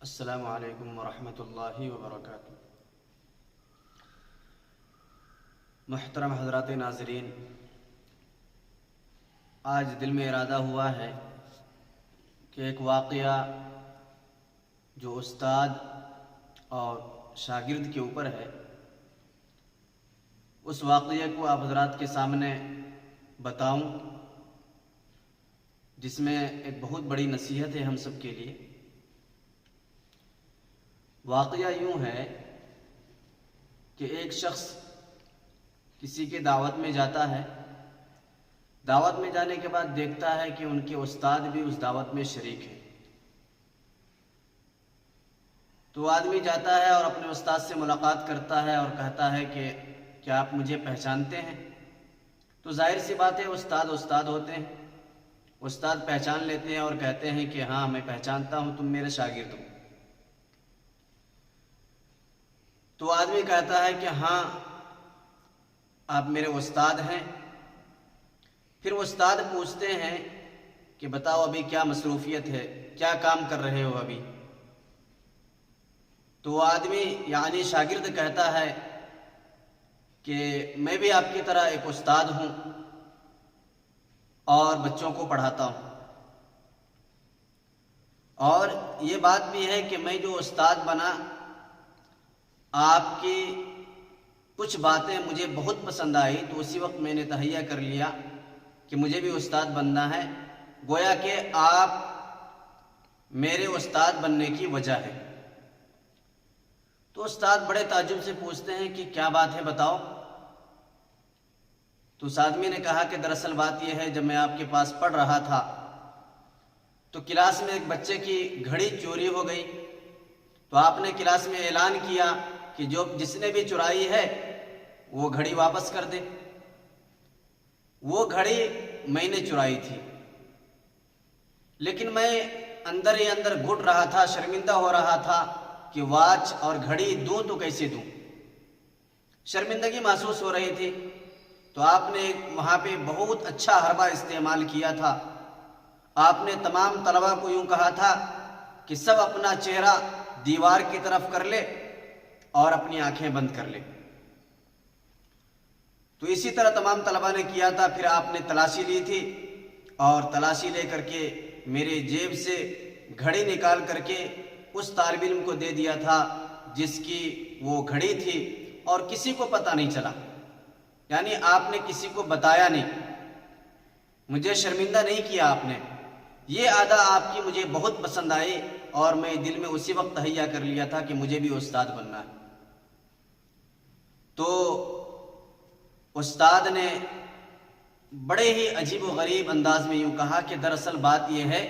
السلام علیکم ورحمۃ اللہ وبرکاتہ۔ محترم حضرات ناظرین، آج دل میں ارادہ ہوا ہے کہ ایک واقعہ جو استاد اور شاگرد کے اوپر ہے، اس واقعے کو آپ حضرات کے سامنے بتاؤں، جس میں ایک بہت بڑی نصیحت ہے ہم سب کے لیے۔ واقعہ یوں ہے کہ ایک شخص کسی کے دعوت میں جاتا ہے، دعوت میں جانے کے بعد دیکھتا ہے کہ ان کے استاد بھی اس دعوت میں شریک ہیں۔ تو آدمی جاتا ہے اور اپنے استاد سے ملاقات کرتا ہے اور کہتا ہے کہ کیا آپ مجھے پہچانتے ہیں؟ تو ظاہر سی بات ہے، استاد ہوتے ہیں، استاد پہچان لیتے ہیں اور کہتے ہیں کہ ہاں میں پہچانتا ہوں، تم میرے شاگرد ہو۔ تو آدمی کہتا ہے کہ ہاں آپ میرے استاد ہیں۔ پھر استاد پوچھتے ہیں کہ بتاؤ ابھی کیا مصروفیت ہے، کیا کام کر رہے ہو ابھی؟ تو آدمی یعنی شاگرد کہتا ہے کہ میں بھی آپ کی طرح ایک استاد ہوں اور بچوں کو پڑھاتا ہوں، اور یہ بات بھی ہے کہ میں جو استاد بنا، آپ کی کچھ باتیں مجھے بہت پسند آئی، تو اسی وقت میں نے تہیہ کر لیا کہ مجھے بھی استاد بننا ہے، گویا کہ آپ میرے استاد بننے کی وجہ ہے۔ تو استاد بڑے تعجب سے پوچھتے ہیں کہ کیا بات ہے، بتاؤ۔ تو اس آدمی نے کہا کہ دراصل بات یہ ہے، جب میں آپ کے پاس پڑھ رہا تھا تو کلاس میں ایک بچے کی گھڑی چوری ہو گئی، تو آپ نے کلاس میں اعلان کیا کہ جس نے بھی چرائی ہے وہ گھڑی واپس کر دے۔ وہ گھڑی میں نے چرائی تھی، لیکن میں اندر ہی اندر گھٹ رہا تھا، شرمندہ ہو رہا تھا کہ واچ اور گھڑی دوں تو کیسے دوں، شرمندگی محسوس ہو رہی تھی۔ تو آپ نے وہاں پہ بہت اچھا حربہ استعمال کیا تھا۔ آپ نے تمام طلبہ کو یوں کہا تھا کہ سب اپنا چہرہ دیوار کی طرف کر لے اور اپنی آنکھیں بند کر لے۔ تو اسی طرح تمام طلبہ نے کیا تھا۔ پھر آپ نے تلاشی لی تھی اور تلاشی لے کر کے میرے جیب سے گھڑی نکال کر کے اس طالب علم کو دے دیا تھا جس کی وہ گھڑی تھی، اور کسی کو پتہ نہیں چلا، یعنی آپ نے کسی کو بتایا نہیں، مجھے شرمندہ نہیں کیا آپ نے۔ یہ ادا آپ کی مجھے بہت پسند آئی اور میں دل میں اسی وقت تہیہ کر لیا تھا کہ مجھے بھی استاد بننا ہے۔ تو استاد نے بڑے ہی عجیب و غریب انداز میں یوں کہا کہ دراصل بات یہ ہے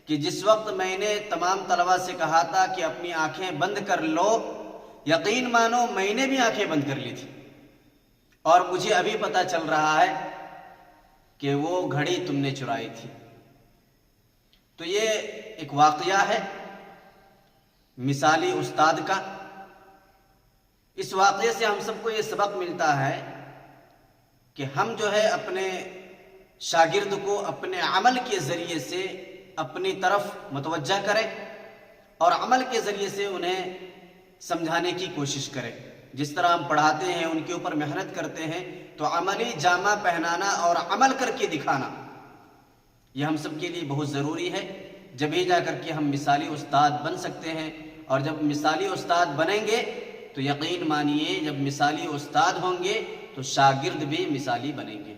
کہ جس وقت میں نے تمام طلبہ سے کہا تھا کہ اپنی آنکھیں بند کر لو، یقین مانو میں نے بھی آنکھیں بند کر لی تھی، اور مجھے ابھی پتہ چل رہا ہے کہ وہ گھڑی تم نے چرائی تھی۔ تو یہ ایک واقعہ ہے مثالی استاد کا۔ اس واقعے سے ہم سب کو یہ سبق ملتا ہے کہ ہم جو ہے اپنے شاگرد کو اپنے عمل کے ذریعے سے اپنی طرف متوجہ کریں اور عمل کے ذریعے سے انہیں سمجھانے کی کوشش کریں۔ جس طرح ہم پڑھاتے ہیں، ان کے اوپر محنت کرتے ہیں، تو عملی جامہ پہنانا اور عمل کر کے دکھانا یہ ہم سب کے لیے بہت ضروری ہے، جبھی جا کر کے ہم مثالی استاد بن سکتے ہیں۔ اور جب مثالی استاد بنیں گے تو یقین مانیے جب مثالی استاد ہوں گے تو شاگرد بھی مثالی بنیں گے۔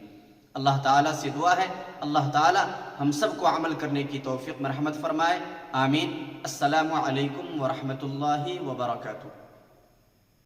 اللہ تعالیٰ سے دعا ہے اللہ تعالیٰ ہم سب کو عمل کرنے کی توفیق مرحمت فرمائے، آمین۔ السلام علیکم ورحمۃ اللہ وبرکاتہ۔